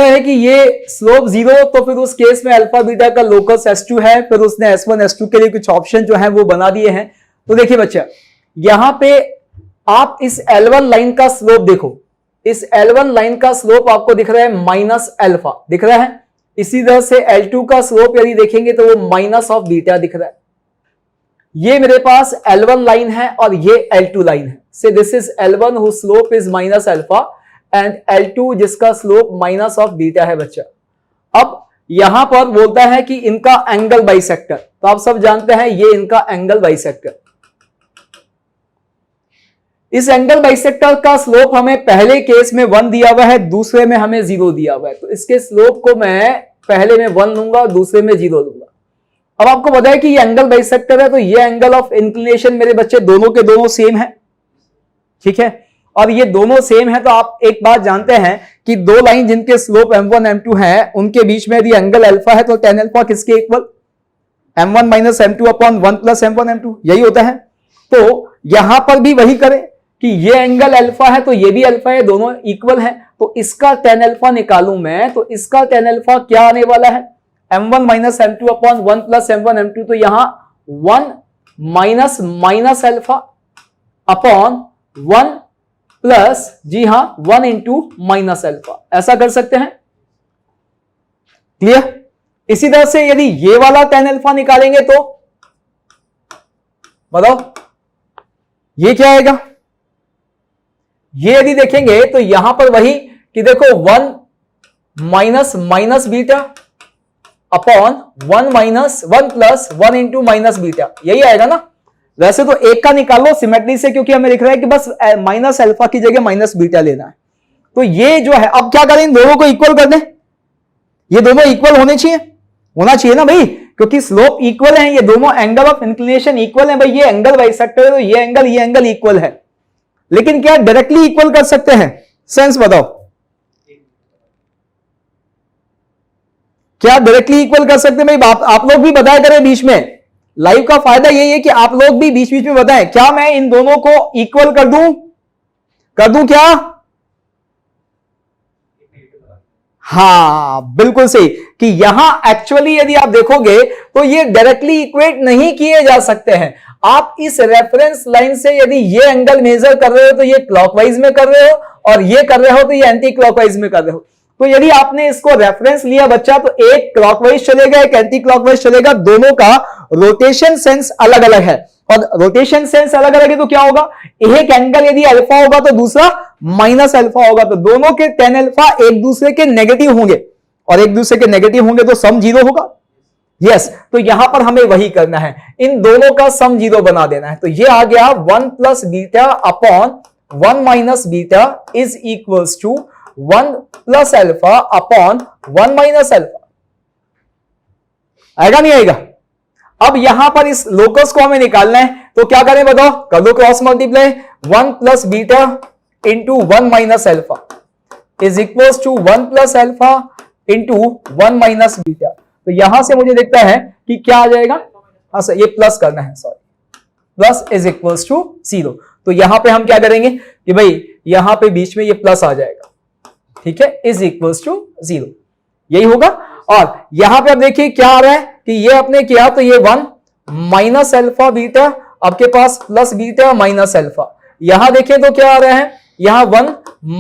है कि ये स्लोप जीरो, तो फिर उस केस में अल्फा बीटा का लोकस S2 है, फिर उसने S1 S2 के लिए कुछ ऑप्शन जो है वो बना दिए हैं। तो देखिए बच्चा, यहां पे आप इस L1 लाइन का स्लोप देखो, इस L1 लाइन का स्लोप आपको दिख रहा है माइनस अल्फा दिख रहा है। इसी तरह से L2 का स्लोप यदि देखेंगे तो वो माइनस ऑफ बीटा दिख रहा है। ये मेरे पास L1 लाइन है और ये L2 लाइन है। से this is L1 whose slope is minus alpha and L2 जिसका स्लोप माइनस ऑफ बीटा है बच्चा। अब यहां पर बोलता है कि इनका एंगल बाइसेक्टर, तो आप सब जानते हैं ये इनका एंगल बाइसेक्टर। इस एंगल बाइसेक्टर का स्लोप हमें पहले केस में 1 दिया हुआ है, दूसरे में हमें 0 दिया हुआ है। तो इसके स्लोप को मैं पहले में 1 लूंगा, दूसरे में 0 लूंगा। अब आपको पता है कि ये एंगल बाइसेक्टर है, तो ये एंगल ऑफ इंक्लिनेशन मेरे बच्चे दोनों के दोनों सेम है, ठीक है। और ये दोनों सेम है, तो आप एक बात जानते हैं कि दो लाइन जिनके स्लोप m1 m2 है, उनके बीच में यदि एंगल अल्फा है तो tan अल्फा किसके equal, m1 minus m2 upon 1 plus m1 m2, यही होता है। तो यहां पर भी वही करें कि ये एंगल अल्फा है तो ये भी अल्फा है, दोनों इक्वल है। तो इसका tan अल्फा निकालूं मैं, तो इसका tan अल्फा क्या आने वाला है, m1 minus m2 upon 1 plus m1 m2। तो यहां 1 minus minus alpha upon 1 plus, जी हां, 1 इंटू माइनस अल्फा, ऐसा कर सकते हैं। क्लियर। इसी तरह से यदि ये वाला tan अल्फा निकालेंगे तो बताओ ये क्या आएगा। ये यदि देखेंगे तो यहां पर वही कि देखो 1 minus minus beta upon 1 minus 1 plus 1 into minus beta, यही आएगा ना। वैसे तो एक का निकालो सिमेट्री से, क्योंकि हमें लिख रहा है कि बस माइनस अल्फा की जगह माइनस बीटा लेना है। तो ये जो है, अब क्या करें, इन दोनों को इक्वल कर दें। ये दोनों इक्वल होने चाहिए, होना चाहिए ना भाई, क्योंकि स्लोप इक्वल है, ये दोनों एंगल ऑफ इंक्लिनेशन इक्वल है भाई। ये एंगल बाइसेक्टर है तो ये एंगल इक्वल है। लेकिन क्या डायरेक्टली इक्वल कर सकते हैं, सेंस बताओ, क्या डायरेक्टली इक्वल कर सकते हैं भाई। आप लोग भी बताया करें बीच में, लाइव का फायदा यही है कि आप लोग भी बीच बीच में बताएं। क्या मैं इन दोनों को इक्वल कर दूं क्या। हां बिल्कुल सही, कि यहां एक्चुअली यदि आप देखोगे तो ये डायरेक्टली इक्वेट नहीं किए जा सकते हैं। आप इस रेफरेंस लाइन से यदि ये एंगल मेजर कर रहे हो तो ये क्लॉकवाइज में कर रहे हो, और ये कर रहे हो तो ये एंटी क्लॉकवाइज में कर रहे हो। तो यदि आपने इसको रेफरेंस लिया बच्चा, तो एक क्लॉकवाइज चलेगा, एक एंटी क्लॉकवाइज चलेगा, दोनों का रोटेशन सेंस अलग अलग है। और रोटेशन सेंस अलग अलग है तो क्या होगा, एक एंगल यदि अल्फा होगा तो दूसरा माइनस अल्फा होगा, तो दोनों के tan अल्फा एक दूसरे के नेगेटिव होंगे, और एक दूसरे के नेगेटिव होंगे तो सम 0 होगा। यस, तो यहां पर हमें वही करना है, इन दोनों का सम 0 बना देना है। तो ये आ गया 1 plus beta upon 1 minus beta is equals to 1 plus alpha upon 1 minus alpha. आएगा नहीं आएगा। अब यहां पर इस लोकस को हमें निकालना है, तो क्या करें बताओ, कर दो cross multiply, 1 plus beta into 1 minus alpha is equals to 1 plus alpha into 1 minus beta. तो यहां से मुझे देखता है कि क्या आ जाएगा, हाँ सर ये प्लस करना है, sorry, plus is equals to 0। तो यहां पे हम क्या करेंगे कि भाई यहां पे बीच में ये प्लस आ जाएगा, ठीक है, इज इक्वल्स टू 0, यही होगा। और यहां पे अब देखिए क्या आ रहा है कि ये अपने किया तो ये 1 माइनस अल्फा बीटा, आपके पास प्लस बीटा माइनस अल्फा। यहां देखें तो क्या आ रहा है, यहां 1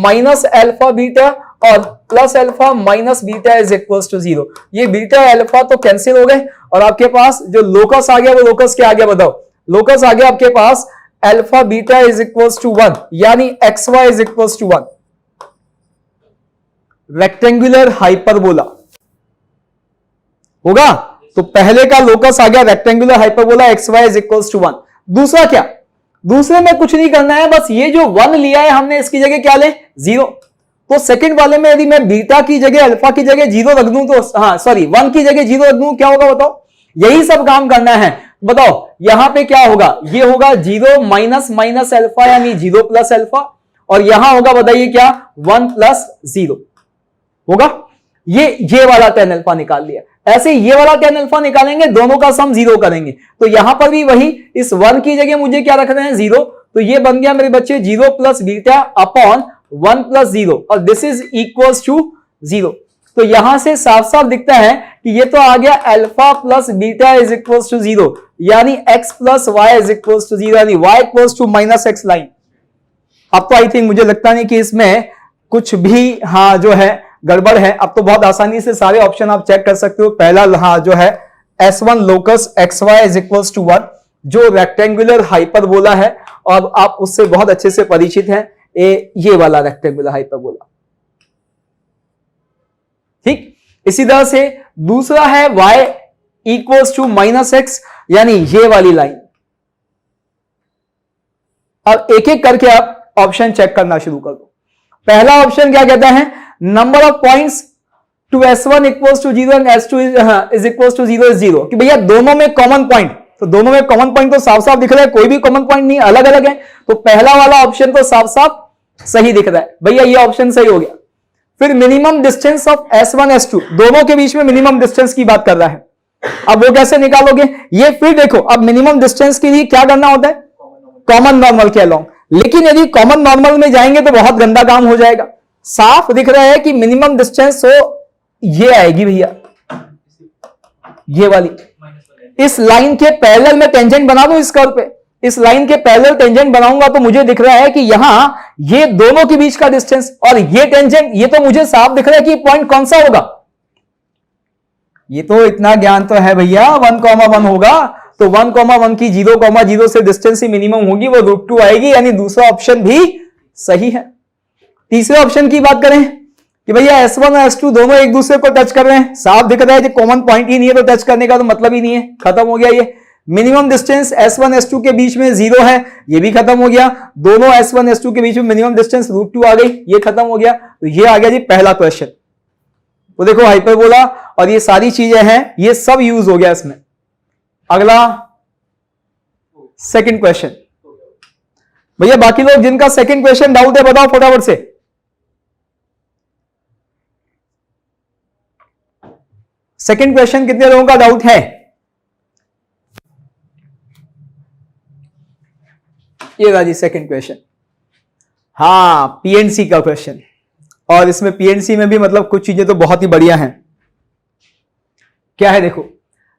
माइनस अल्फा बीटा और plus alpha minus beta is equals to 0। ये बीटा अल्फा तो कैंसिल हो गए, और आपके पास जो लोकस आ गया वो लोकस क्या आ गया बताओ, लोकस आ गया आपके पास alpha beta is equals to 1, यानी xy is equals to 1। Rectangular hyperbola होगा, तो पहले का लोकस आ गया rectangular hyperbola xy is equals to 1। दूसरा क्या, दूसरे में कुछ नहीं करना है, बस ये जो 1 लिया है हमने इसकी जगह क्या ले 0। तो सेकंड वाले में यदि मैं बीटा की जगह अल्फा की जगह 0 रख दूं तो, हाँ सॉरी 1 की जगह 0 रख दूं, क्या होगा बताओ, यही सब काम करना है। बताओ यहां पे क्या होगा, ये होगा 0 माइनस माइनस अल्फा यानी 0 प्लस अल्फा, और यहां होगा बताइए क्या 1 प्लस 0 होगा। ये वाला tan अल्फा निकाल लिया। ऐसे ये वाला tan अल्फा निकालेंगे, दोनों का सम 0 करेंगे, तो यहां पर भी वही, इस 1 की जगह मुझे क्या रखना है 0, तो ये बन गया मेरे बच्चे 0 प्लस बीटा अपॉन 1 प्लस 0, और दिस इज इक्वल्स टू 0। तो यहां से साफ साफ दिखता है कि ये तो आ गया alpha plus beta is equal to 0, यानी x plus y is equal to 0, यानी y equal to minus x line. अब तो आई थिंक मुझे लगता नहीं कि इसमें कुछ भी हाँ जो है गड़बड़ है। अब तो बहुत आसानी से सारे ऑप्शन आप चेक कर सकते हो। पहला हाँ जो है S1 locus xy is equal to 1, जो रेक्टेंगुलर हाइपरबोला है और आप उससे बहुत अच्छे से परिचित हैं, ये वाला रेक्टेंगुलर हाइपरबोला। ठीक, इसी तरह से दूसरा है y equals to minus x, यानी ये वाली लाइन। अब एक एक करके आप ऑप्शन चेक करना शुरू कर दो। पहला ऑप्शन क्या कहता है, number of points to S1 equals to 0 and S2 is equals to 0 is 0, कि भैया दोनों में कॉमन पॉइंट, तो दोनों में कॉमन पॉइंट तो साफ साफ दिख रहा है, कोई भी कॉमन पॉइंट नहीं, अलग अलग है। तो पहला वाला ऑप्शन तो साफ साफ सही दिख रहा है, भैया ये ऑप्शन सही हो गया। फिर minimum distance of S1 S2, दोनों के बीच में मिनिमम डिस्टेंस की बात कर रहा है। अब वो कैसे निकालोगे, ये फिर देखो, अब मिनिमम डिस्टेंस के लिए क्या करना होता है, कॉमन नॉर्मल के अलोंग। लेकिन यदि कॉमन नॉर्मल में जाएंगे तो बहुत गंदा काम हो जाएगा। साफ दिख रहा है कि मिनिमम डिस्टेंस हो ये आएगी भैया, ये वाली। इस लाइन के पैरेलल में टेंजेंट बना दो इस कर्व पे, इस लाइन के पैरेलल टेंजेंट बनाऊंगा तो मुझे दिख रहा है कि यहां ये दोनों के बीच का डिस्टेंस और ये टेंजेंट, ये तो मुझे साफ दिख रहा है कि पॉइंट कौन सा होगा। ये तो इतना ज्ञान तो है भैया, 1,1 होगा, तो 1,1 की 0,0 से डिस्टेंस ही मिनिमम होगी, वो √2 आएगी, यानी दूसरा ऑप्शन भी सही है। तीसरे ऑप्शन की बात करें कि भैया S1 और S2 दोनों एक दूसरे को टच कर रहे हैं, साफ दिख रहा है कि कॉमन पॉइंट ही नहीं है, तो टच करने का तो मतलब ही नहीं है, खत्म हो गया ये। मिनिमम डिस्टेंस S1 S2 के बीच में 0 है, ये भी खत्म हो गया। दोनों S1 S2 के बीच में मिनिमम डिस्टेंस √2 आ गई, ये खत्म हो गया। तो ये आ गया जी पहला क्वेश्चन। वो देखो हाइपरबोला और ये सारी चीजें हैं, ये सब यूज हो गया इसमें। अगला सेकंड क्वेश्चन, भैया बाकी लोग जिनका सेकंड क्वेश्चन डाउट है बताओ फटाफट से। सेकंड क्वेश्चन कितने लोगों का डाउट है? ये रहा जी सेकंड क्वेश्चन, हाँ पीएनसी का क्वेश्चन। और इसमें पीएनसी में भी मतलब कुछ चीजें तो बहुत ही बढ़िया हैं। क्या है देखो,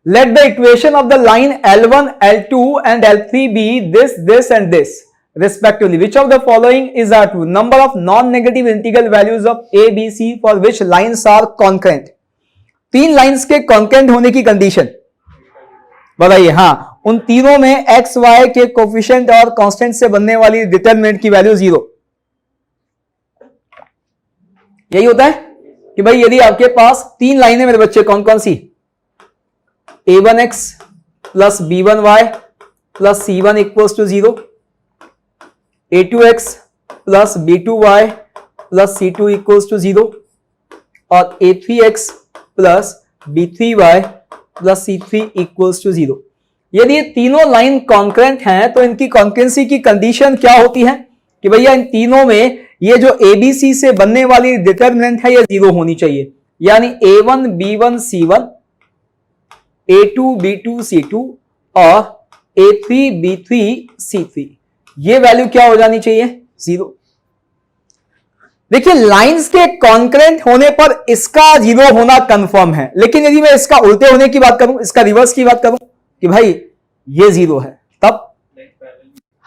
let the equation of the line L1, L2 and L3 be this and this respectively. Which of the following is are true? Number of non-negative integral values of A, B, C for which lines are concurrent. तीन lines के concurrent होने की condition बताइए। हाँ, उन तीनों में x Y के कोफिशिएंट और कांस्टेंट से बनने वाली डिटरमिनेंट की वैल्यू 0। यही होता है कि भाई यदि आपके पास तीन लाइनें मेरे बच्चे, कौन कौन सी, a1x plus b1y plus c1 equals to 0, a2x plus b2y plus c2 equals to 0 और a3x plus b3y plus c3 equals to 0। यदि ये तीनों लाइन कॉन्करेंट हैं तो इनकी कॉन्करेंसी की कंडीशन क्या होती है कि भैया इन तीनों में ये जो ABC से बनने वाली डिटरमिनेंट है ये 0 होनी चाहिए, यानी a1 b1 c1, a2 b2 c2 और a3 b3 c3, ये वैल्यू क्या हो जानी चाहिए, 0। देखिए लाइंस के कॉन्करेंट होने पर इसका 0 होना कंफर्म है, लेकिन यदि मैं इसका उल्टे होने की बात करूं, इसका रिवर्स की बात करूं कि भाई ये 0 है, तब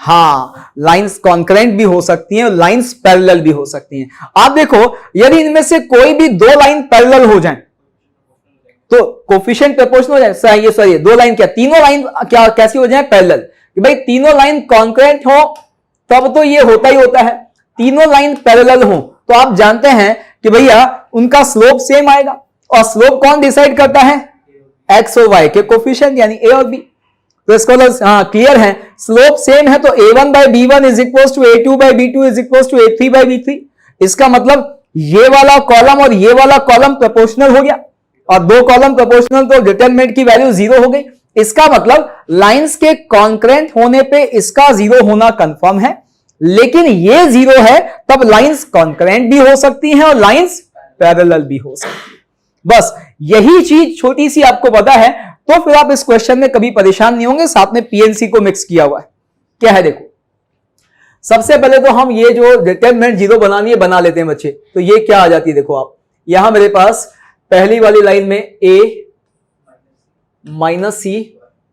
हाँ लाइंस कॉन्करेंट भी हो सकती हैं और लाइंस पैरेलल भी हो सकती हैं। आप देखो यदि इनमें से कोई भी दो लाइन पैरेलल हो जाएं तो कोफिशिएंट प्रोपोर्शनल हो जाए, ये सॉरी दो लाइन क्या, तीनों लाइन क्या कैसी हो जाए, पैरेलल। कि भाई तीनों लाइन कॉन्करेंट हो तब तो ये होता ही होता है, तीनों लाइन पैरेलल हो तो आप जानते हैं कि भैया उनका स्लोप सेम आएगा। और स्लोप कौन डिसाइड करता है, एक्स और वाई के कोफिशिएंट यानी ए और बी। तो इसको हाँ क्लियर है, स्लोप सेम है तो a1 by b1 is equals to a2 by b2 is equals to a3 by b3। इसका मतलब ये वाला कॉलम और ये वाला कॉलम प्रोपोर्शनल हो गया और दो कॉलम प्रोपोर्शनल तो डिटरमिनेंट की वैल्यू 0 हो गई। इसका मतलब लाइंस के कॉन्करेंट होने पे इसका 0 होना कंफर्म है, लेकिन ये 0 है तब लाइंस कॉन्करेंट भी हो सकती हैं और लाइंस पैरेलल भी हो सकती है। बस यही चीज छोटी सी आपको पता है तो फिर आप इस क्वेश्चन में कभी परेशान नहीं होंगे। साथ में पीएनसी को मिक्स किया हुआ है। क्या है देखो, सबसे पहले तो हम ये जो डिटरमिनेंट 0 बनानी है बना लेते हैं बच्चे। तो ये क्या आ जाती है देखो, आप यहां मेरे पास पहली वाली लाइन में a माइनस c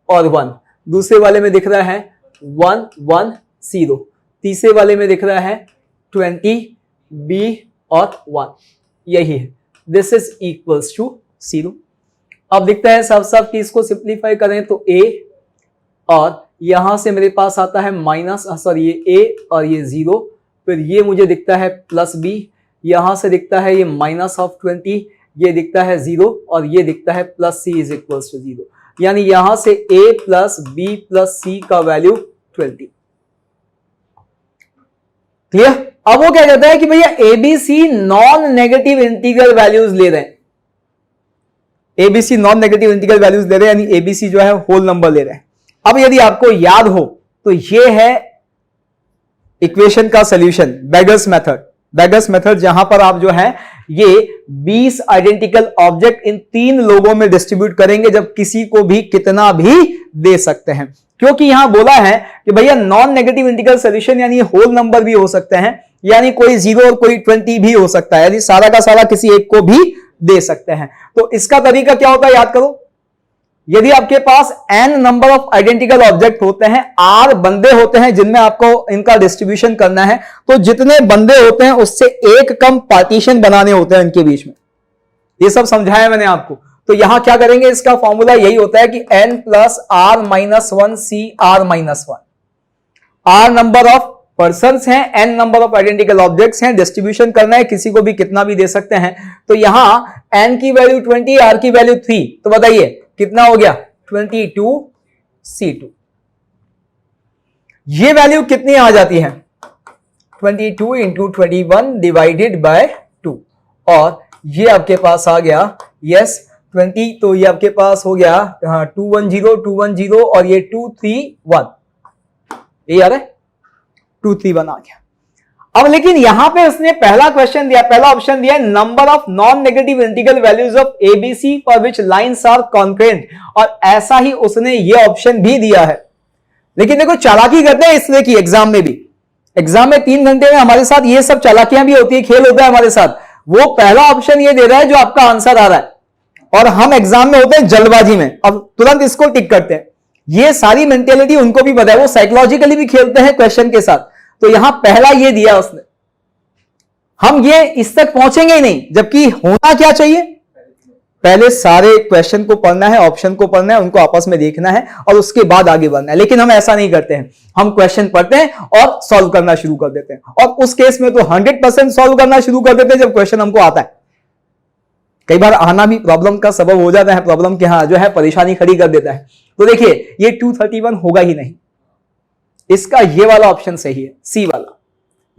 और 1, दूसरे वाले में दिख रहा है 1 1 0, तीसरे वाले में दिख रहा है 20 b और 1, यही है, दिस इज इक्वल्स टू 0। अब दिखता है साफ साफ कि इसको सिंप्लीफाई करें तो a और यहां से मेरे पास आता है माइनस, सॉरी ये a और ये 0, फिर ये मुझे दिखता है प्लस b, यहां से दिखता है ये माइनस ऑफ 20, ये दिखता है 0 और ये दिखता है plus c is equals to 0, यानी यहां से a plus b plus c का वैल्यू 20। क्लियर? अब वो क्या कहता है कि भैया ABC non negative integral values ले रहे हैं, ABC non negative integral values ले रहे हैं, यानी एबीसी जो है होल नंबर ले रहे हैं। अब यदि आपको याद हो तो ये है इक्वेशन का solution, beggars method. Beggars method जहां पर आप जो है ये 20 आइडेंटिकल ऑब्जेक्ट इन 3 लोगों में डिस्ट्रीब्यूट करेंगे, जब किसी को भी कितना भी दे सकते हैं, क्योंकि यहां बोला है कि भैया नॉन नेगेटिव इंटीग्रल सॉल्यूशन यानी होल नंबर भी हो सकते हैं, यानी कोई 0 और कोई 20 भी हो सकता है, यानी सारा का सारा किसी एक को भी दे सकते हैं। तो इसका तरीका क्या होता है याद करो, यदि आपके पास n number of identical object होते हैं, r बंदे होते हैं जिनमें आपको इनका डिस्ट्रीब्यूशन करना है, तो जितने बंदे होते हैं उससे एक कम पार्टीशन बनाने होते हैं इनके बीच में, ये सब समझाया मैंने आपको। तो यहां क्या करेंगे, इसका फॉर्मूला यही होता है कि n plus r minus 1 c r minus 1, r number of persons हैं, n number of identical objects हैं, डिस्ट्रीब्यूशन करना है, किसी को भी कितना भी दे सकते हैं। तो यहां n की वैल्यू 20, r की वैल्यू 3, तो बताइए कितना हो गया 22 c2। ये वैल्यू कितनी आ जाती है 22 इंटू 21 डिवाइडेड बाय 2, और ये आपके पास आ गया यस 20, तो ये आपके पास हो गया 210 और ये 231, ये यार है 231 आ गया। अब लेकिन यहां पे उसने पहला क्वेश्चन दिया, पहला ऑप्शन दिया number of non negative integral values of ABC for which lines are concurrent, और ऐसा ही उसने ये ऑप्शन भी दिया है। लेकिन देखो चालाकी करते हैं इसलिए कि एग्जाम में भी, एग्जाम में 3 घंटे में हमारे साथ ये सब चालाकियां भी होती है, खेल होता है हमारे साथ। वो पहला ऑप्शन ये दे रहा है जो आपका आंसर आ रहा है, और हम एग्जाम में होते हैं जल्दबाजी में, अब तुरंत इसको टिक करते हैं। ये सारी मेंटेलिटी उनको भी पता है, वो साइकोलॉजिकली भी खेलते हैं क्वेश्चन के साथ। तो यहां पहला ये दिया उसने, हम ये इस तक पहुंचेंगे ही नहीं, जबकि होना क्या चाहिए, पहले सारे क्वेश्चन को पढ़ना है, ऑप्शन को पढ़ना है, उनको आपस में देखना है और उसके बाद आगे बढ़ना है। लेकिन हम ऐसा नहीं करते हैं, हम क्वेश्चन पढ़ते हैं और सॉल्व करना शुरू कर देते हैं, और उस केस में तो 100% सॉल्व करना शुरू कर देते हैं जब क्वेश्चन हमको आता है। कई बार आना भी प्रॉब्लम का सबब हो जाता है, प्रॉब्लम के यहां जो है परेशानी खड़ी कर देता है। तो देखिए ये 231 होगा ही नहीं, इसका ये वाला ऑप्शन सही है, सी वाला।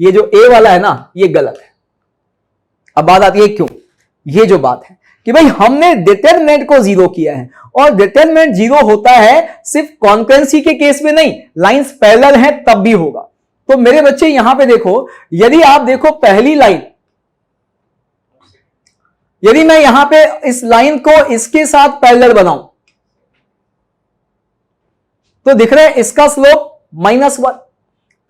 ये जो ए वाला है ना ये गलत है। अब बात आती है क्यों, ये जो बात है कि भाई हमने डिटरमिनेंट को 0 किया है, और डिटरमिनेंट 0 होता है सिर्फ कॉन्करेंसी के केस में नहीं, लाइंस पैरेलल हैं तब भी होगा। तो मेरे बच्चे यहां पे देखो, यदि आप देखो पहली लाइन, यदि मैं यहां पे इस लाइन को इसके साथ पैरेलल बनाऊं तो दिख रहा है इसका स्लोप -1,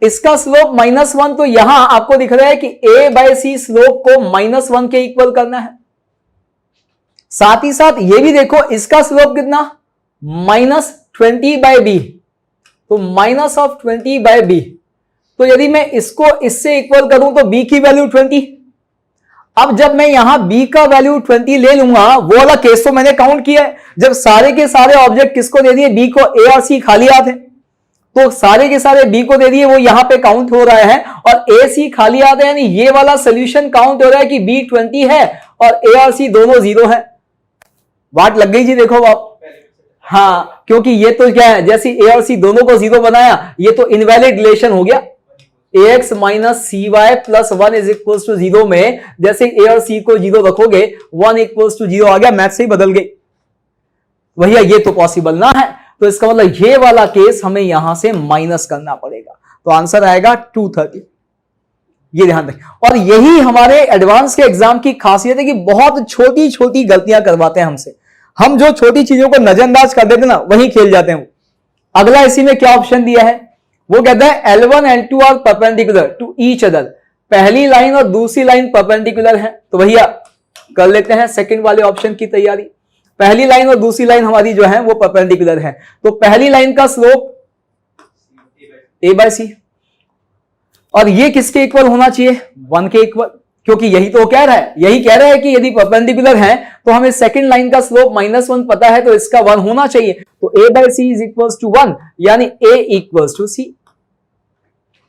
इसका स्लोप -1, तो यहां आपको दिख रहा है कि a/c स्लोप को -1 के इक्वल करना है। साथ ही साथ ये भी देखो इसका स्लोप कितना -20/b, तो -20/b, तो यदि मैं इसको इससे इक्वल करूं तो b की वैल्यू 20। अब जब मैं यहां b का वैल्यू 20 ले लूंगा, वो वाला केस तो मैंने काउंट किया है, जब सारे के सारे ऑब्जेक्ट किसको दे दिए, b को, a और c खाली हाथ है, तो सारे के सारे b को दे दिए, वो यहां पे काउंट हो रहा है, और a c खाली हाथ है, यानी ये वाला सोल्यूशन काउंट हो रहा है कि b 20 है और a और c दोनों 0 है। बात लग गई जी, देखो आप, हाँ, क्योंकि ये तो क्या है, जैसे a और c दोनों को 0 बनाया, ये तो इनवैलिड रिलेशन हो गया। ax minus cy plus 1 is equals to 0 में जैसे a और c को 0 रखोगे 1 इक्वल्स टू 0 आ गया, मैथ से ही बदल गई। भैया ये तो पॉसिबल ना है, तो इसका मतलब ये वाला केस हमें यहां से माइनस करना पड़ेगा, तो आंसर आएगा 230। ये ध्यान रखें, और यही हमारे एडवांस के एग्जाम की खासियत है कि बहुत छोटी छोटी गलतियां करवाते हैं हमसे। हम जो छोटी चीजों को नजरअंदाज कर देते ना, वही खेल जाते हैं। अगला इसी में क्या ऑप्शन दिया है, वो कहता है L1 L2 are perpendicular to each other, पहली लाइन और दूसरी लाइन परपेंडिकुलर है, तो भैया कर लेते हैं सेकंड वाले ऑप्शन की तैयारी। पहली लाइन और दूसरी लाइन हमारी जो है वो परपेंडिकुलर है, तो पहली लाइन का स्लोप a/c और ये किसके इक्वल होना चाहिए, 1 के इक्वल, क्योंकि यही तो कह रहा है, यही कह रहा है कि यदि परपेंडिकुलर है तो हमें सेकंड लाइन का स्लोप -1 पता है, तो इसका 1 होना चाहिए, तो a/c इज इक्वल्स टू 1, यानी a इक्वल्स टू c।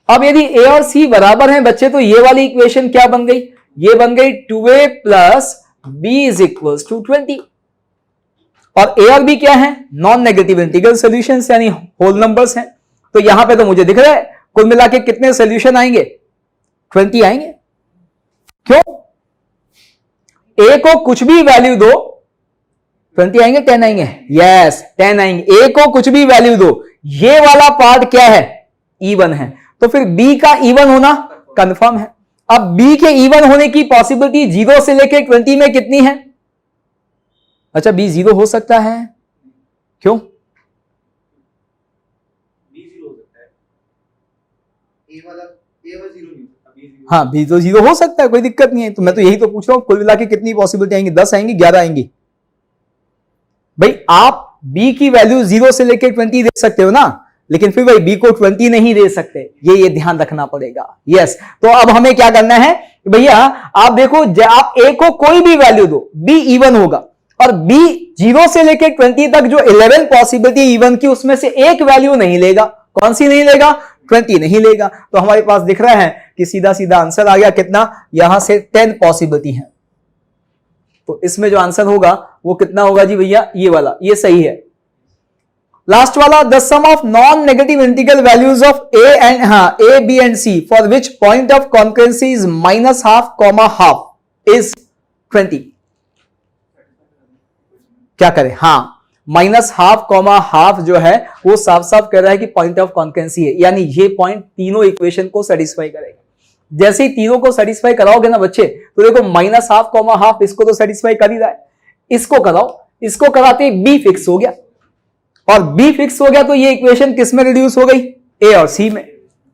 अब यदि a और c बराबर हैं बच्चे, तो ये वाली इक्वेशन क्या बन गई, ये बन गई 2a plus b is equals to 20। और a और b क्या है, नॉन नेगेटिव इंटीग्रल सॉल्यूशंस यानी होल नंबर्स हैं, तो यहां पे तो मुझे दिख रहा है कुल मिला के कितने सॉल्यूशन आएंगे, 20 आएंगे। क्यों, a को कुछ भी वैल्यू दो 20 आएंगे, 10 आएंगे, यस 10 आएंगे, a को कुछ भी वैल्यू दो, ये वाला पार्ट क्या है, इवन है, तो फिर b का इवन होना कंफर्म है। अब b के इवन होने की पॉसिबिलिटी 0 से लेकर 20 में कितनी है, अच्छा b 0 हो सकता है, क्यों, हाँ b तो 0 हो सकता है, कोई दिक्कत नहीं है, तो मैं तो यही तो पूछ रहा हूं, कुल मिला के कितनी पॉसिबिलिटी आएंगी, 10 आएंगी, 11 आएंगी। भाई आप b की वैल्यू 0 से लेकर 20 दे सकते हो ना, लेकिन फिर भाई b को 20 नहीं दे सकते, ये ध्यान रखना पड़ेगा। यस, तो अब हमें क्या करना है भैया, आप देखो आप a को कोई भी वैल्यू दो, b इवन होगा, और b 0 से लेकर 20 तक जो 11 पॉसिबिलिटी इवन की, उसमें से एक वैल्यू नहीं लेगा, कौन सी नहीं लेगा, 20 नहीं लेगा, तो हमारे पास दिख रहा है कि सीधा सीधा आंसर आ गया कितना, यहां से 10 पॉसिबिलिटी है, तो इसमें जो आंसर होगा वो कितना होगा जी भैया, ये वाला, ये सही है। लास्ट वाला, the sum of non negative integral values of a and a b and c for which point of concurrency is -12, is 20। क्या करें, हाँ -12, जो है वो साफ साफ कह रहा है कि पॉइंट ऑफ कॉन्करेंसी है, यानी ये पॉइंट तीनों इक्वेशन को सेटिस्फाई करेगा। जैसे ही तीनों को सेटिस्फाई कराओगे ना बच्चे, तो देखो -12, इसको तो सेटिस्फाई कर ही रहा है, इसको कराओ, इसको कराते ही b फिक्स हो गया, और b फिक्स हो गया तो ये इक्वेशन किस में रिड्यूस हो गई, a और c में,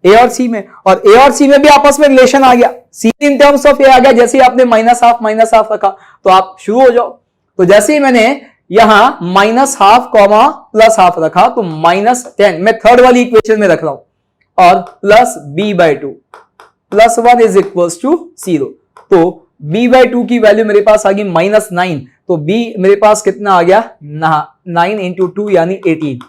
a और c में, और a और c में भी आपस में रिलेशन आ गया, c in terms of a आ गया, जैसे आपने -12 रखा तो आप शुरू हो जाओ। तो जैसे ही मैंने यहां -12, +12 रखा, तो -10 मैं थर्ड वाली इक्वेशन में रख रहा हूं, और plus b/2 +1 is equals to 0, तो b/2 की वैल्यू मेरे पास आ गई -9, तो b मेरे पास कितना आ गया, 9 × 2 यानी 18,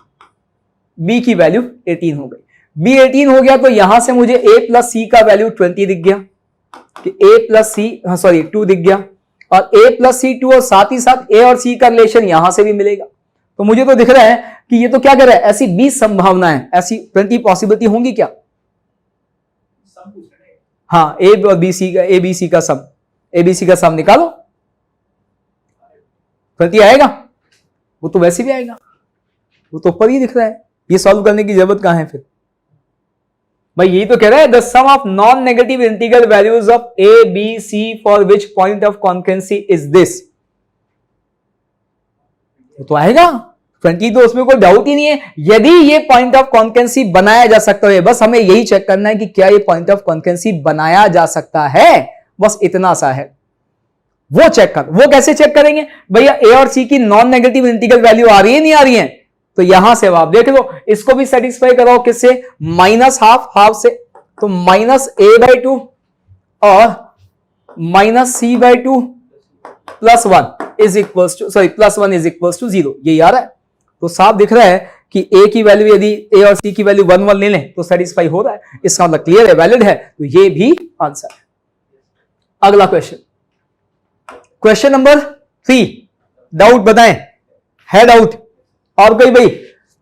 b की वैल्यू 18 हो गई। b 18 हो गया तो यहां से मुझे a + c का वैल्यू 20 दिख गया, कि a + c 2 दिख गया, और a + c 2, और साथ ही साथ a और c का रिलेशन यहां से भी मिलेगा, तो मुझे तो दिख रहा है कि ये तो क्या कर रहा है, ऐसी 20 संभावनाएं, ऐसी 20 पॉसिबिलिटी होंगी क्या, हाँ a और b c का सम निकालो, 20 आएगा, वो तो वैसे भी आएगा, वो तो ऊपर ही दिख रहा है, ये सॉल्व करने की जरूरत कहां है फिर, भाई यही तो कह रहा है, the sum of non negative integral values of a b c for which point of concurrency is this, तो आएगा 20, तो उसमें कोई डाउट ही नहीं है। यदि ये पॉइंट ऑफ कॉन्करेंसी बनाया जा सकता है, बस हमें यही चेक करना है कि क्या ये पॉइंट ऑफ कॉन्करेंसी बनाया जा सकता है, बस इतना सा है, वो चेक कर, वो कैसे चेक करेंगे भैया, a और c की नॉन नेगेटिव इंटीग्रल वैल्यू आ रही है नहीं आ रही है, तो यहां से आप देख लो, इसको भी सेटिस्फाई कराओ, किससे, -12 से, तो -a/2 और -c/2 +1 is equals to +1 is equals to 0, ये आ रहा है, तो साफ दिख रहा है कि a की वैल्यू, यदि a और c की वैल्यू 1 1 ले लें तो सेटिस्फाई हो रहा है, इसका मतलब क्लियर है, वैलिड है, तो ये भी आंसर है। अगला क्वेश्चन नंबर 3, डाउट बताएं, है डाउट और कोई भाई,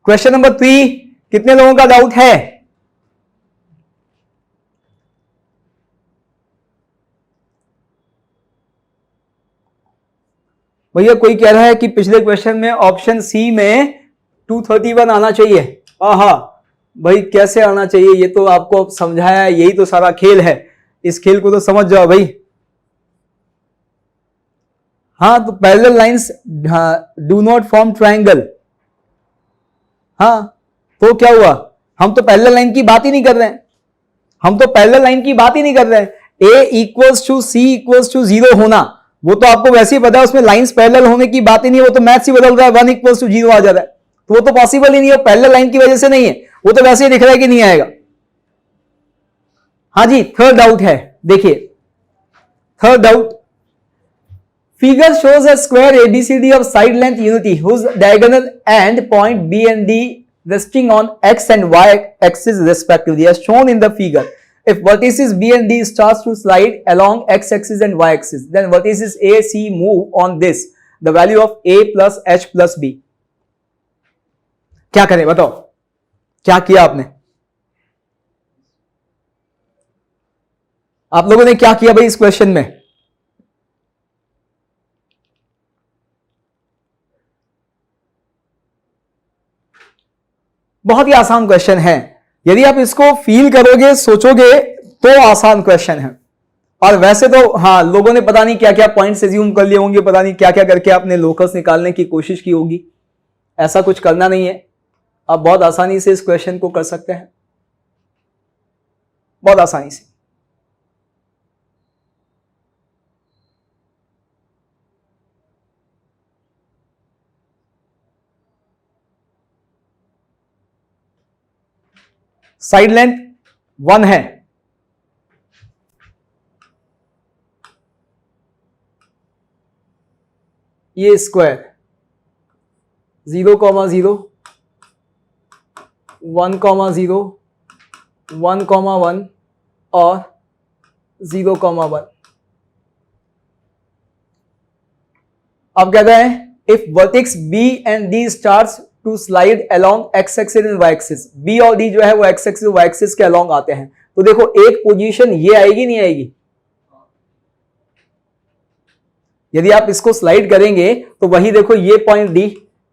क्वेश्चन नंबर 3 कितने लोगों का डाउट है, भैया कोई कह रहा है कि पिछले क्वेश्चन में ऑप्शन सी में 231 आना चाहिए, हाँ भाई कैसे आना चाहिए, ये तो आपको समझाया है, यही तो सारा खेल है, इस खेल को तो समझ जाओ भाई। हाँ, तो parallel lines do not form triangle, हाँ तो क्या हुआ, हम तो पैरेलल लाइन की बात ही नहीं कर रहे हैं, हम तो पैरेलल लाइन की बात ही नहीं कर रहे हैं, a = c = 0 होना, वो तो आपको वैसे ही पता है, उसमें लाइंस पैरेलल होने की बात ही नहीं है, वो तो मैथ्स ही बदल रहा है, 1 = 0 आ जा रहा है, तो वो तो पॉसिबल ही नहीं है, पैरेलल लाइन की वजह से नहीं है, वो तो वैसे ही दिख रहा है कि नहीं आएगा। हाँ जी, थर्ड डाउट है, देखिए third doubt, figure shows a square ABCD of side length unity whose diagonal and point B and D resting on x and y axis respectively as shown in the figure. If vertices B and D starts to slide along x axis and y axis, then vertices A, C move on this, the value of A plus H plus B. क्या करें बताओ, क्या किया आपने, आप लोगों ने क्या किया भाई इस क्वेश्चन में? बहुत ही आसान क्वेश्चन है, यदि आप इसको फील करोगे, सोचोगे तो आसान क्वेश्चन है। और वैसे तो हाँ, लोगों ने पता नहीं क्या क्या पॉइंट्स एज्यूम कर लिए होंगे, पता नहीं क्या क्या करके आपने लोकस निकालने की कोशिश की होगी, ऐसा कुछ करना नहीं है, आप बहुत आसानी से इस क्वेश्चन को कर सकते हैं, बहुत आसानी से। साइड लेंथ 1 है, ये स्क्वायर 0, 0, 1, 0, 1, 1 और 0, 1। अब कहते हैं if vertex B and D starts to slide along x axis and y axis, B और डी जो है वो एक्स एक्सिस वाई एक्सिस के अलोंग आते हैं, तो देखो एक पोजीशन ये आएगी नहीं आएगी, यदि आप इसको स्लाइड करेंगे तो वही देखो ये पॉइंट डी,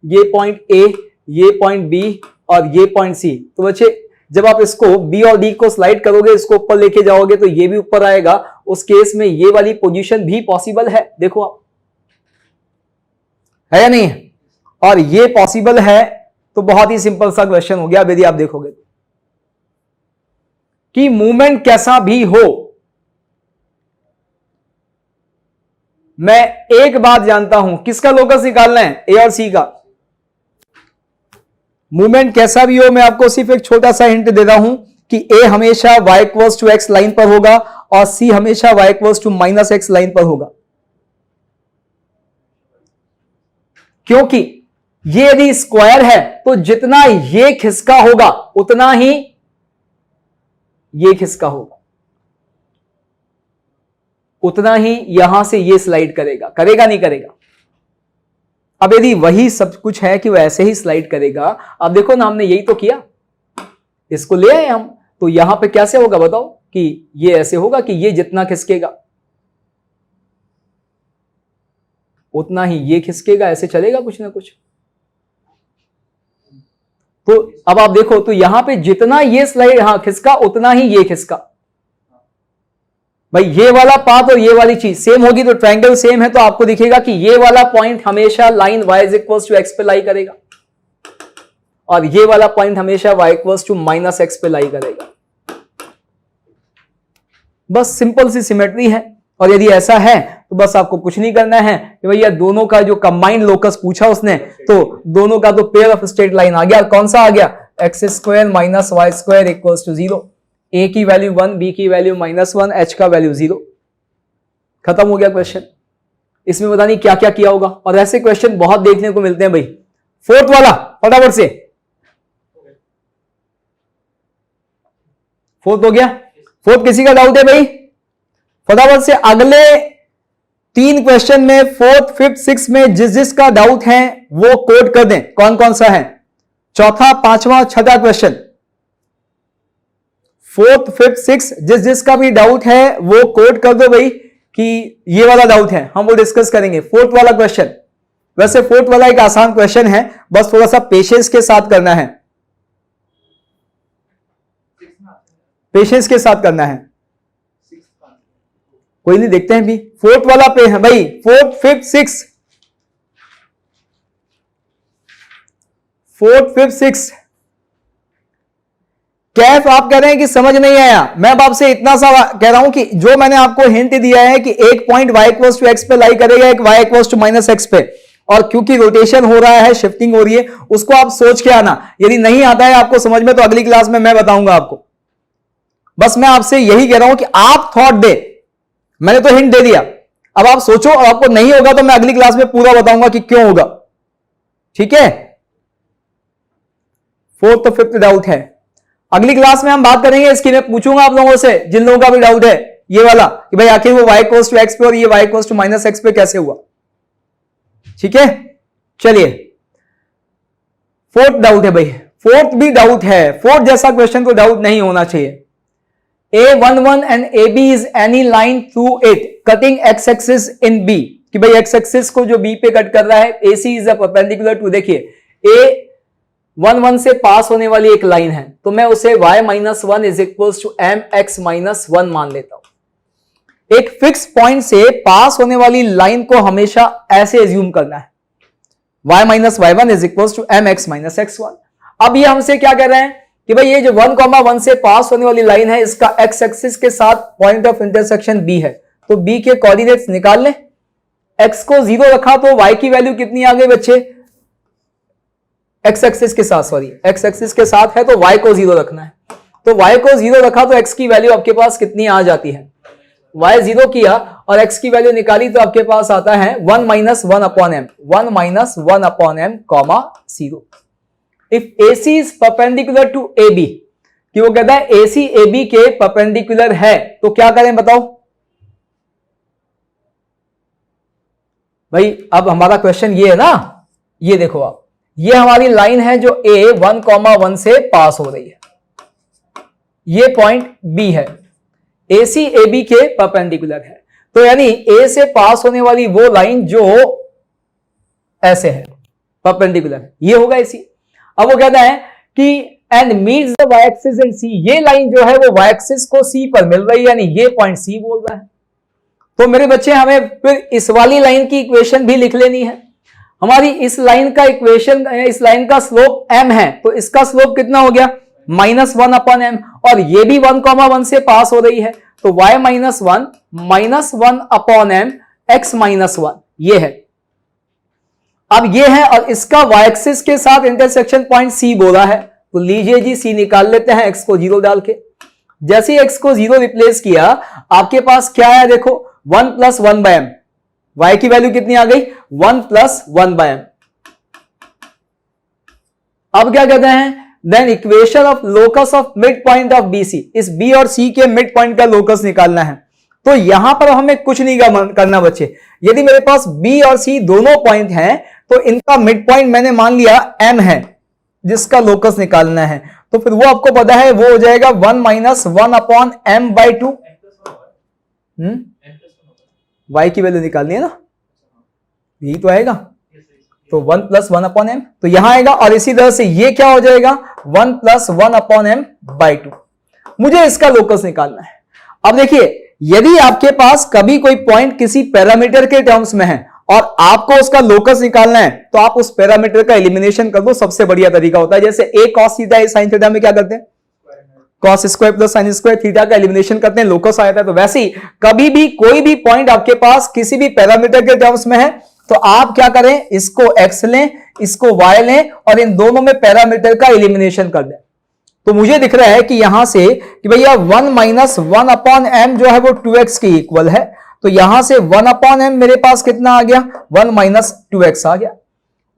ये पॉइंट ए, ये पॉइंट बी और ये पॉइंट सी, तो बच्चे जब आप इसको बी और डी को स्लाइड करोगे, इसको ऊपर लेके जाओगे तो ये भी ऊपर आएगा, उस केस में ये वाली पोजीशन भी पॉसिबल है, देखो आप है या नहीं है, और ये पॉसिबल है, तो बहुत ही सिंपल सा क्वेश्चन हो गया। अब यदि आप देखोगे कि मूवमेंट कैसा भी हो, मैं एक बात जानता हूं, किसका लोकस निकालना है, ए और सी का। मूवमेंट कैसा भी हो, मैं आपको सिर्फ एक छोटा सा हिंट दे रहा हूं कि ए हमेशा y = x लाइन पर होगा और सी हमेशा y = -x लाइन पर होगा, क्योंकि ये यदि स्क्वायर है तो जितना ये खिसका होगा उतना ही ये खिसका होगा, उतना ही यहां से ये स्लाइड करेगा, करेगा नहीं करेगा। अब यदि वही सब कुछ है कि वो ऐसे ही स्लाइड करेगा, अब देखो ना हमने यही तो किया, इसको ले आए हम, तो यहां पे कैसे होगा बताओ, कि ये ऐसे होगा कि ये जितना खिसकेगा उतना ही ये खिसकेगा, ऐसे चलेगा कुछ ना कुछ। तो अब आप देखो तो यहां पे जितना ये स्लाइड यहां खिसका उतना ही ये खिसका, भाई ये वाला पाथ और ये वाली चीज सेम होगी तो ट्रायंगल सेम है, तो आपको दिखेगा कि ये वाला पॉइंट हमेशा लाइन y = x पे लाई करेगा और ये वाला पॉइंट हमेशा y = -x पे लाई करेगा, बस सिंपल सी सिमेट्री है। और यदि ऐसा है तो बस आपको कुछ नहीं करना है कि भैया दोनों का जो कंबाइंड लोकस पूछा उसने, तो दोनों का तो पेयर ऑफ स्ट्रेट लाइन आ गया, कौन सा आ गया, x² - y² = 0, a की वैल्यू 1, b की वैल्यू -1, h का वैल्यू 0, खत्म हो गया क्वेश्चन। इसमें पता नहीं क्या क्या किया होगा, और ऐसे क्वेश्चन बहुत देखने को मिलते हैं भाई। फोर्थ वाला फटाफट से, फोर्थ हो गया, फोर्थ किसी का डाउट है भाई, फटाफट से अगले 3 क्वेश्चन में 4th, 5th, 6th में जिस जिसका डाउट है वो कोड कर दें, कौन कौन सा है, चौथा, पांचवा, छठा क्वेश्चन, 4th, 5th, 6th जिस जिसका भी डाउट है वो कोड कर दो भाई कि ये वाला डाउट है, हम वो डिस्कस करेंगे। 4th वाला क्वेश्चन, वैसे 4th वाला एक आसान क्वेश्चन है, बस थोड़ा सा पेशेंस के साथ करना है, पेशेंस के साथ करना है, कोई नहीं, देखते हैं भी। 4th वाला पे है भाई, 4th, 5th, 6th, 4th, 5th, 6th Kaif आप कह रहे हैं कि समझ नहीं आया। मैं अब आपसे इतना सा कह रहा हूं कि जो मैंने आपको हिंट दिया है कि एक point y equals to x पे लाई करेगा, एक y equals to minus x पे, और क्योंकि रोटेशन हो रहा है, शिफ्टिंग हो रही है, उसको आप सोच के आना। यदि नहीं आता है आपको समझ में तो अगली क्लास में मैं बताऊंगा आपको। बस मैं आपसे यही कह रहा हूं कि आप थॉट दे, मैंने तो हिंट दे दिया, अब आप सोचो, और आपको नहीं होगा तो मैं अगली क्लास में पूरा बताऊंगा कि क्यों होगा। ठीक है, फोर्थ और फिफ्थ डाउट है, अगली क्लास में हम बात करेंगे इसकी। मैं पूछूंगा आप लोगों से जिन लोगों का भी डाउट है ये वाला कि भाई आखिर वो y इक्वल्स टू एक्स पे और ये y equals to minus x पे कैसे हुआ। ठीक है, चलिए फोर्थ डाउट है भाई, फोर्थ भी डाउट है। फोर्थ जैसा क्वेश्चन तो डाउट नहीं होना चाहिए। A11 and AB is any line through it cutting x axis in B, कि भाई x axis को जो B पे कट कर रहा है, AC is a perpendicular to, देखिए A11 से पास होने वाली एक लाइन है, तो मैं उसे y minus one is equals to m x minus one मान लेता हूं। एक फिक्स पॉइंट से पास होने वाली लाइन को हमेशा ऐसे एज्यूम करना है, y minus y one is equals to m x minus x one. अब ये हमसे क्या कर रहे हैं कि भाई ये जो 1,1 से पास होने वाली लाइन है, इसका x एक्सिस के साथ पॉइंट ऑफ इंटरसेक्शन B है, तो B के कोऑर्डिनेट्स निकाल लें। x को 0 रखा तो y की वैल्यू कितनी आ गई बच्चे, x एक्सिस के साथ, सॉरी x एक्सिस के साथ है तो y को 0 रखना है, तो y को 0 रखा तो x की वैल्यू आपके पास कितनी आ जाती है, y 0 किया और x की वैल्यू निकाली तो आपके पास आता है 1 minus one upon m, 1 minus one upon m comma 0। If AC is perpendicular to AB, कि वो कहता है AC AB के परपेंडिकुलर है, तो क्या करें बताओ भाई। अब हमारा क्वेश्चन ये है ना, ये देखो आप, ये हमारी लाइन है जो A 1,1 से पास हो रही है, ये पॉइंट B है, AC AB के परपेंडिकुलर है, तो यानी A से पास होने वाली वो लाइन जो ऐसे है परपेंडिकुलर, ये होगा AC। अब वो कहता है कि and meets the y axis in C, ये लाइन जो है वो वाई एक्सिस को सी पर मिल रही है, यानी ये पॉइंट सी बोल रहा है। तो मेरे बच्चे हमें फिर इस वाली लाइन की इक्वेशन भी लिख लेनी है। हमारी इस लाइन का इक्वेशन, इस लाइन का स्लोप m है, तो इसका स्लोप कितना हो गया माइनस वन अपॉन एम, और ये भी 1,1 से पास हो रही है, तो y minus one upon m x minus one, ये है। अब ये है और इसका y एक्सिस के साथ इंटरसेक्शन पॉइंट C बोला है, तो लीजिए जी C निकाल लेते हैं x को 0 डाल के। जैसे ही x को 0 रिप्लेस किया आपके पास क्या है, देखो 1 plus one by m, y की वैल्यू कितनी आ गई 1 प्लस वन बाय एम। अब क्या कहते हैं, then equation of locus of mid point of BC, इस B और C के मिड पॉइंट का लोकस निकालना है। तो यहां पर हमें कुछ नहीं करना बच्चे, यदि मेरे पास B और C दोनों पॉइंट हैं तो इनका मिड पॉइंट मैंने मान लिया M है जिसका लोकस निकालना है, तो फिर वो आपको पता है वो हो जाएगा 1 minus one upon m by two. y की वैल्यू निकालनी है ना, यही तो आएगा, तो 1 प्लस वन अपॉन एम, तो यहां आएगा। और इसी तरह से ये क्या हो जाएगा 1 plus one upon m by two. मुझे इसका लोकस निकालना है। अब देखिए, यदि आपके पास कभी कोई पॉइंट किसी पैरामीटर के टर्म्स में है और आपको उसका लोकस निकालना है, तो आप उस पैरामीटर का एलिमिनेशन कर दो, सबसे बढ़िया तरीका होता है। जैसे a cos theta A sin theta में क्या करते हैं, cos square plus sin square theta का एलिमिनेशन करते हैं, लोकस आ जाता है। तो वैसे ही कभी भी कोई भी पॉइंट आपके पास किसी भी पैरामीटर के टर्म्स में है, तो आप क्या करें, इसको x लें, इसको y लें और इन दोनों में पैरामीटर का एलिमिनेशन कर दें। तो मुझे दिख रहा है कि यहां से कि भैया 1 माइनस वन अपॉन एम जो है वो 2x के इक्वल है, तो यहां से 1 अपॉन एम मेरे पास कितना आ गया 1 माइनस 2x आ गया।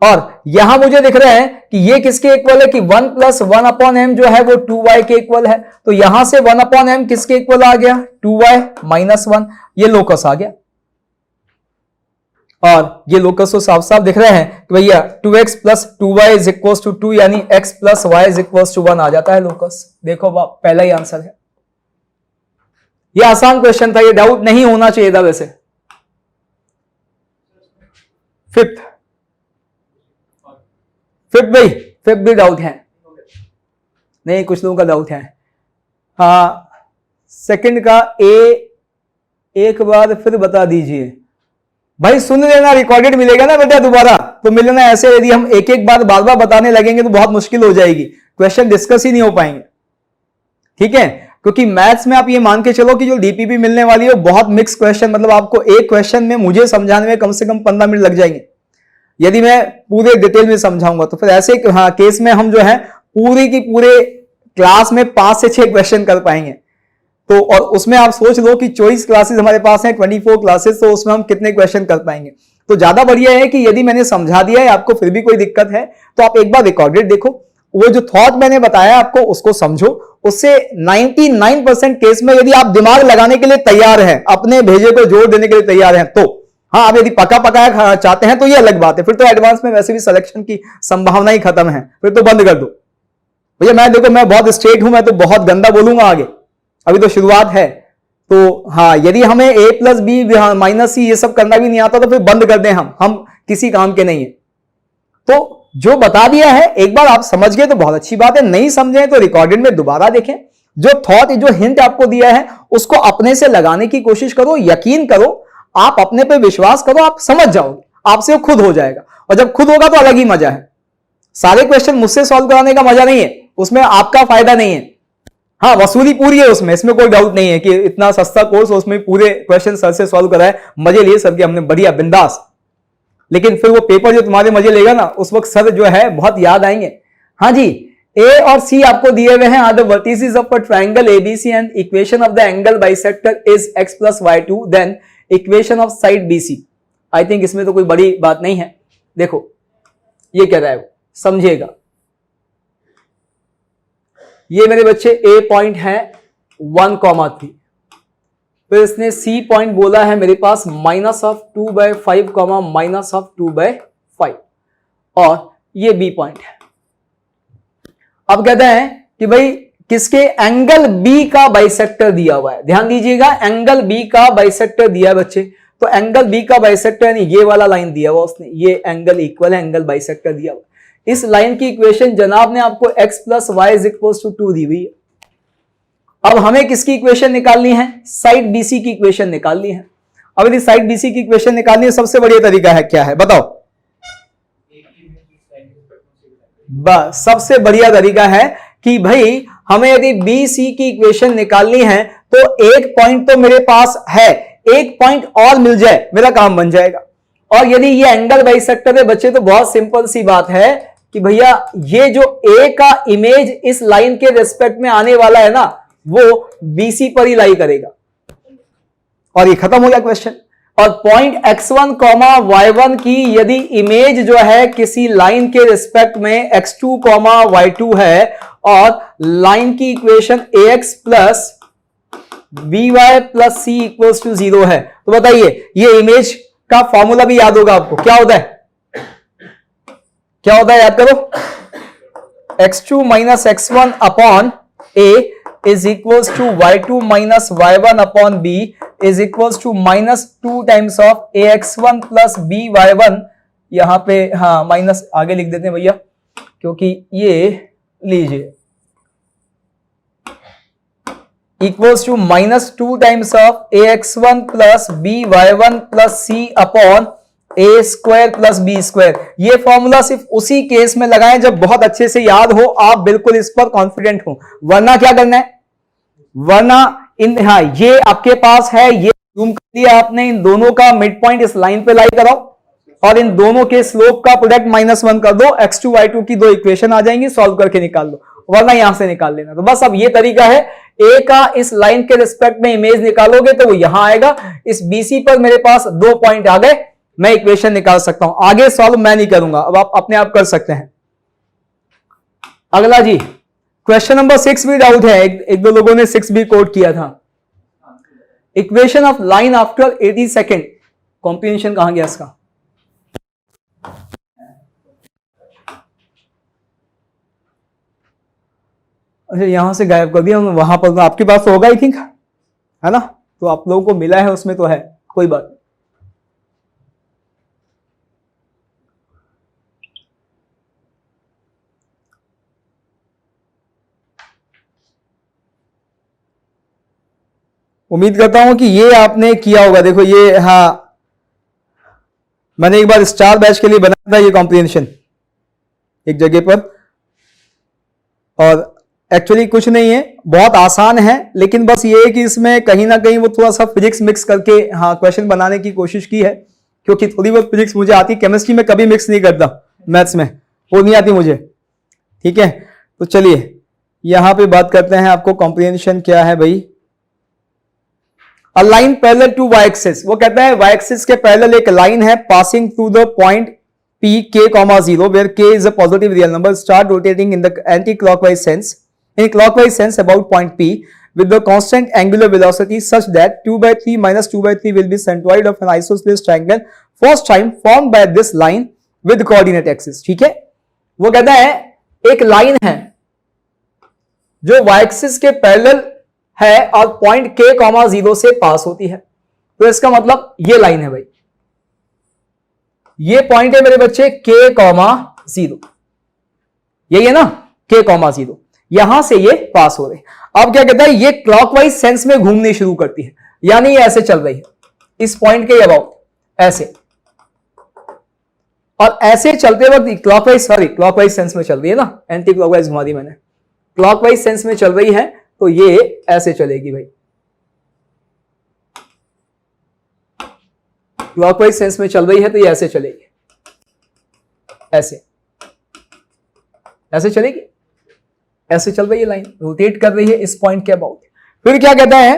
और यहां मुझे दिख रहा है कि ये किसके इक्वल है कि 1 प्लस वन अपॉन एम जो है वो 2y के इक्वल है, तो यहां से 1 अपॉन एम किसके इक्वल आ गया 2y माइनस 1, ये लोकस आ गया। और ये लोकस तो साफ साफ दिख रहे हैं कि भैया 2x plus 2y is equal to 2, यानी x plus y is equal to 1 आ जाता है लोकस। देखो पहला ही आंसर है। ये आसान क्वेश्चन था, ये डाउट नहीं होना चाहिए था वैसे। फिफ्थ भाई, फिफ्थ भी डाउट है नहीं, कुछ लोगों का डाउट है। हाँ, सेकंड का एक बार फिर बता दीजिए भाई। सुन लेना, रिकॉर्डेड मिलेगा ना बेटा दोबारा, तो मिलना। ऐसे यदि हम एक एक बार बार बार बताने लगेंगे तो बहुत मुश्किल हो जाएगी, क्वेश्चन डिस्कस ही नहीं हो पाएंगे। ठीक है, क्योंकि मैथ्स में आप ये मान के चलो कि जो डीपीपी मिलने वाली है बहुत मिक्स क्वेश्चन, मतलब आपको एक क्वेश्चन में मुझे समझाने में कम से कम 15 मिनट लग जाएंगे यदि मैं पूरे डिटेल में समझाऊंगा। तो फिर ऐसे केस में हम जो है पूरी की पूरे क्लास में 5 से 6 क्वेश्चन कर पाएंगे। तो और उसमें आप सोच लो कि 24 क्लासेस हमारे पास हैं, 24 क्लासेस, तो उसमें हम कितने क्वेश्चन कर पाएंगे। तो ज्यादा बढ़िया है कि यदि मैंने समझा दिया है आपको फिर भी कोई दिक्कत है तो आप एक बार रिकॉर्डेड देखो, वो जो थॉट मैंने बताया आपको उसको समझो। उससे 99% केस में यदि आप दिमाग लगाने के लिए तैयार हैं, अपने भेजे को जोड़ देने के लिए तैयार हैं, तो हाँ, आप यदि पका पकाया चाहते हैं तो ये अलग बात है, फिर तो एडवांस में वैसे भी सिलेक्शन की संभावना ही खत्म है, फिर तो बंद कर दो भैया। मैं देखो मैं बहुत स्ट्रेट हूं, मैं तो बहुत गंदा बोलूंगा आगे, अभी तो शुरुआत है। तो हाँ, यदि हमें a प्लस बी माइनस सी ये सब करना भी नहीं आता तो फिर बंद कर दें, हम किसी काम के नहीं है। तो जो बता दिया है एक बार आप समझ गए तो बहुत अच्छी बात है, नहीं समझे तो रिकॉर्डेड में दोबारा देखें। जो थॉट, जो हिंट आपको दिया है उसको अपने से लगाने की कोशिश करो, यकीन करो, आप अपने पे विश्वास करो, आप समझ जाओगे, आपसे वो खुद हो जाएगा। और जब खुद होगा तो अलग ही मजा है। सारे क्वेश्चन मुझसे सॉल्व कराने का मजा नहीं है, उसमें आपका फायदा नहीं है। हाँ, वसूली पूरी है उसमें, इसमें कोई डाउट नहीं है कि इतना सस्ता कोर्स, उसमें पूरे क्वेश्चन सर से सॉल्व कराए, मजे लिए सबके हमने, बढ़िया बिंदास। लेकिन फिर वो पेपर जो तुम्हारे मजे लेगा ना, उस वक्त सर जो है बहुत याद आएंगे। हाँ जी, ए और सी आपको दिए हुए हैं, are the vertices of a triangle ABC and equation of the angle bisector is x + y2, then equation of side BC. I think इसमें तो कोई बड़ी बात नहीं है। देखो ये कह रहा है, समझिएगा, ये मेरे बच्चे ए पॉइंट है 1,3, फिर इसने सी पॉइंट बोला है मेरे पास -2/5, -2/5, और ये बी पॉइंट है। अब कहते हैं कि भाई किसके एंगल बी का बाइसेक्टर दिया हुआ है, ध्यान दीजिएगा, एंगल बी का बाइसेक्टर दिया है बच्चे। तो एंगल बी का बाइसेक्टर यानी ये वाला लाइन दिया हुआ उसने, ये एंगल इक्वल है, एंगल बाइसेक्टर दिया हुआ। इस लाइन की इक्वेशन जनाब ने आपको x + y = 2 दी हुई है। अब हमें किसकी इक्वेशन निकालनी है, साइड बीसी की इक्वेशन निकालनी है। अब यदि साइड बीसी की इक्वेशन निकालनी है, सबसे बढ़िया तरीका है क्या है बताओ? बस सबसे बढ़िया तरीका है कि भाई हमें यदि बी सी की इक्वेशन निकालनी है तो एक पॉइंट तो मेरे पास है, एक पॉइंट और मिल जाए मेरा काम बन जाएगा। और यदि ये एंगल बाइसेक्टर है बच्चे, तो बहुत सिंपल सी बात है कि भैया ये जो ए का इमेज इस लाइन के रिस्पेक्ट में आने वाला है ना, वो बीसी पर ही लाई करेगा, और ये खत्म हो गया क्वेश्चन। और पॉइंट x1, y1 की यदि इमेज जो है किसी लाइन के रिस्पेक्ट में x2, y2 है, और लाइन की इक्वेशन ax + by + c = 0 है, तो बताइए ये इमेज का फॉर्मूला भी याद होगा आपको, क्या होता है, क्या होता है, याद करो, x2 - x1 upon a is equals to y2 - y1 upon b is equals to -2 times of ax1 plus by1। यहां पे हाँ माइनस आगे लिख देते हैं भैया, क्योंकि ये लीजिए equals to -2 times of ax1 plus by1 plus c upon a² plus b²। ये फॉर्मूला सिर्फ उसी केस में लगाएं जब बहुत अच्छे से याद हो, आप बिल्कुल इस पर कॉन्फिडेंट हो, वरना क्या करना है, वरना हाँ ये आपके पास है, ये जूम कर दिया आपने, इन दोनों का मिड पॉइंट इस लाइन पे लाई कराओ और इन दोनों के स्लोप का प्रोडक्ट -1 कर दो, x2 y2 की दो इक्वेशन आ जाएंगी, सॉल्व करके निकाल लो, वरना यहां से निकाल लेना। तो बस अब ये तरीका है, ए का इस लाइन के रिस्पेक्ट में इमेज निकालोगे तो वो यहां आएगा, इस बीसी पर मेरे पास 2 पॉइंट आ गए, मैं इक्वेशन निकाल सकता हूं। आगे सॉल्व मैं नहीं करूंगा, अब आप अपने आप कर सकते हैं। अगला जी क्वेश्चन नंबर 6 भी डाउट है, एक दो लोगों ने 6 भी कोट किया था। Equation of line after 80 second, comprehension कहां गया इसका, अच्छा यहां से गायब कर दिया, वहां पर आपके पास तो होगा आई थिंक, है ना, तो आप लोगों को मिला है उसमें तो है, कोई बात नहीं। उम्मीद करता हूं कि ये आपने किया होगा। देखो ये, हाँ मैंने एक बार स्टार बैच के लिए बनाया था ये कॉम्प्रिहेंशन एक जगह पर, और एक्चुअली कुछ नहीं है, बहुत आसान है, लेकिन बस ये है कि इसमें कहीं ना कहीं वो थोड़ा सा फिजिक्स मिक्स करके हाँ क्वेश्चन बनाने की कोशिश की है, क्योंकि थोड़ी बहुत फिजिक्स मुझे आती, केमिस्ट्री में कभी मिक्स नहीं करता, मैथ्स में वो नहीं आती मुझे। ठीक है, तो चलिए यहां पे बात करते हैं, आपको कॉम्प्रिहेंशन क्या है भाई। A line parallel to y axis, वो कहता है वाई एक्सिस के पैरेलल एक लाइन है passing through the point P k, 0 where k is a positive real number, start rotating in the anti-clockwise sense about point P with the constant angular velocity such that 2/3 minus 2/3 will be centroid of an isosceles triangle first time formed by this line with coordinate axis। ठीक है, वो कहता है एक line है जो y axis के parallel है और पॉइंट k, 0 से पास होती है, तो इसका मतलब ये लाइन है भाई, ये पॉइंट है मेरे बच्चे k, 0, यही है ना k, 0, यहां से ये पास हो रहे। अब क्या कहता है, ये क्लॉकवाइज सेंस में घूमनी शुरू करती है, यानी ये ऐसे चल रही है इस पॉइंट के अबाउट ऐसे, और ऐसे चलते वक्त क्लॉकवाइज सेंस में चल रही है ना, एंटी क्लॉकवाइज घुमा दी मैंने, क्लॉकवाइज सेंस में चल रही है तो ये ऐसे चलेगी भाई, क्लॉकवाइज सेंस में चल रही है तो ये ऐसे चलेगी, ऐसे चलेगी, ऐसे चल रही है लाइन, रोटेट कर रही है इस पॉइंट के अबाउट। फिर क्या कहता है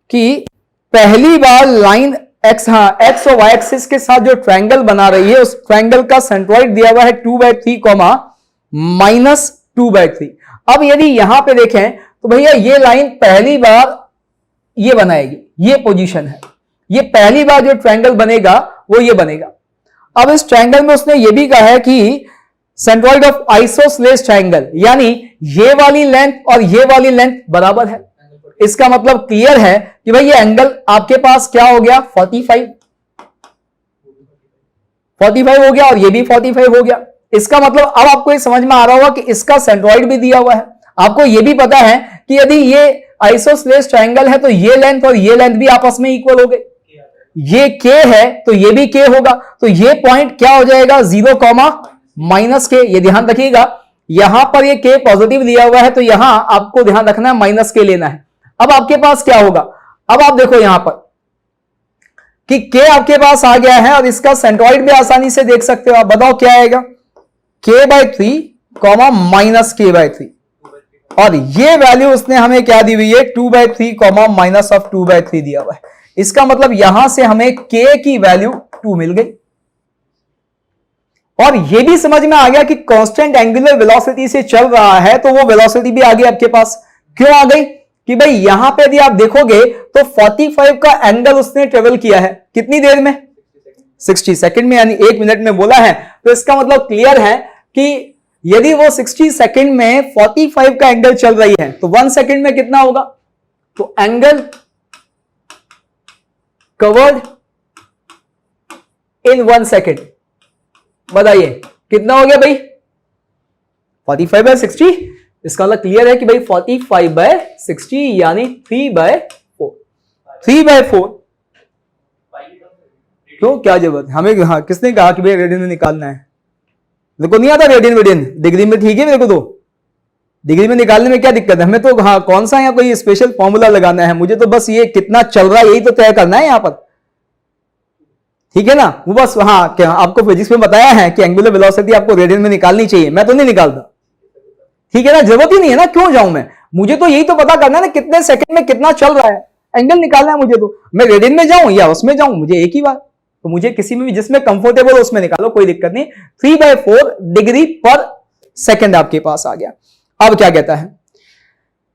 कि पहली बार लाइन एक्स और वाई एक्सिस के साथ जो ट्रायंगल बना रही है उस ट्रायंगल का सेंट्रॉइड दिया हुआ है 2/3, -2/3। अब यदि यहां पे देखें तो भैया ये लाइन पहली बार ये बनाएगी, ये पोजीशन है, ये पहली बार जो ट्रायंगल बनेगा वो ये बनेगा। अब इस ट्रायंगल में उसने ये भी कहा है कि सेंट्रॉइड ऑफ आइसोसेलेस ट्रायंगल, यानी ये वाली लेंथ और ये वाली लेंथ बराबर है। इसका मतलब क्लियर है कि भाई ये एंगल आपके पास क्या हो गया, 45 हो गया और ये भी 45 हो गया। इसका मतलब अब आपको ये समझ में आ रहा होगा कि इसका सेंट्रॉइड भी दिया हुआ है। आपको ये भी पता है कि यदि ये आइसोसेलेस ट्रायंगल है तो ये लेंथ और ये लेंथ भी आपस में इक्वल हो गए, ये k है तो ये भी k होगा, तो ये पॉइंट क्या हो जाएगा, 0, -k। ये ध्यान रखिएगा, यहां पर ये k पॉजिटिव दिया हुआ है तो यहां आपको ध्यान रखना है -k लेना है। अब आपके पास क्या होगा, अब आप देखो यहां पर कि k आपके पास आ गया है और इसका सेंट्रॉइड भी आसानी से देख सकते हो आप, बताओ क्या आएगा, k/3, -k/3, और ये वैल्यू उसने हमें क्या दी हुई है, 2/3, -2/3 दिया हुआ है। इसका मतलब यहां से हमें k की वैल्यू 2 मिल गई, और यह भी समझ में आ गया कि कांस्टेंट एंगुलर वेलोसिटी से चल रहा है तो वो वेलोसिटी भी आ गई आपके पास। क्यों आ गई कि भाई यहां पे यदि आप देखोगे तो 45 का एंगल उसने ट्रेवल किया है कितनी देर में, 60 सेकंड में, यानी 1 मिनट में बोला है। तो इसका मतलब क्लियर है कि यदि वो 60 सेकंड में 45 का एंगल चल रही है तो 1 सेकंड में कितना होगा, तो एंगल कवर्ड इन 1 सेकंड, बताइए कितना हो गया भाई, 45/60। इसका मतलब क्लियर है कि भाई 45/60 यानी 3/4। क्यों, क्या जरूरत हमें, हाँ किसने कहा कि भाई रेडियन में निकालना है, मेरे को नहीं आता रेडियन, डिग्री में ठीक है मेरे को, तो डिग्री में निकालने में क्या दिक्कत है, हमें तो हाँ कौन सा यहाँ कोई स्पेशल फॉर्मूला लगाना है, मुझे तो बस ये कितना चल रहा है यही तो तय करना है यहाँ पर, ठीक है ना। वो बस हाँ क्या आपको फिजिक्स में बताया है कि एंगुलर वेलोसिटी आपको रेडियन में निकालनी चाहिए, मैं तो नहीं निकालता, ठीक है ना, जरूरत ही नहीं है ना, क्यों जाऊं मैं, मुझे तो यही तो पता करना है ना कितने सेकंड में कितना चल रहा है, एंगल निकालना है मुझे, तो मैं रेडियन में जाऊं या उसमें जाऊं मुझे एक ही बात, तो मुझे किसी में भी जिसमें कंफर्टेबल हो उसमें निकालो, कोई दिक्कत नहीं। 3/4 डिग्री पर सेकंड आपके पास आ गया। अब क्या कहता है,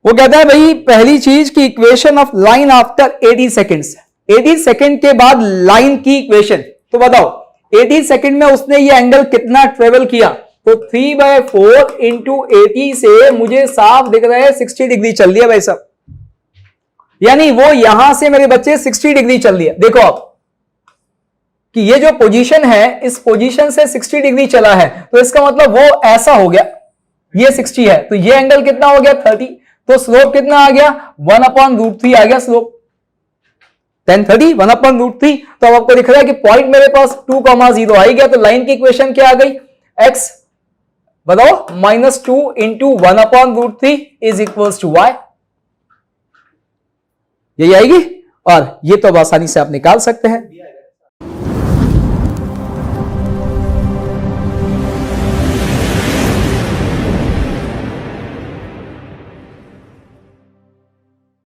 वो कहता है भाई पहली चीज की equation of line after 80 seconds, 80 second के बाद लाइन की इक्वेशन, तो बताओ 80 सेकंड में उसने ये एंगल कितना ट्रेवल किया, तो 3/4 इंटू 80 से मुझे साफ दिख रहा है 60 डिग्री चल दिया भाई साहब, यानी वो यहां से मेरे बच्चे 60 डिग्री चल दिया। देखो आप कि ये जो पोजीशन है इस पोजीशन से 60 डिग्री चला है, तो इसका मतलब वो ऐसा हो गया, ये 60 है तो ये एंगल कितना हो गया 30, तो स्लोप कितना आ गया 1/√3 आ गया स्लोप, 1030 1/√3। तो अब आपको दिख रहा है कि पॉइंट मेरे पास 2, 0 आ गया, तो लाइन की इक्वेशन क्या आ गई, x बताओ, -2 into 1/√3 is equals to y। यही आएगी, और ये तो अब आसानी से आप निकाल सकते हैं।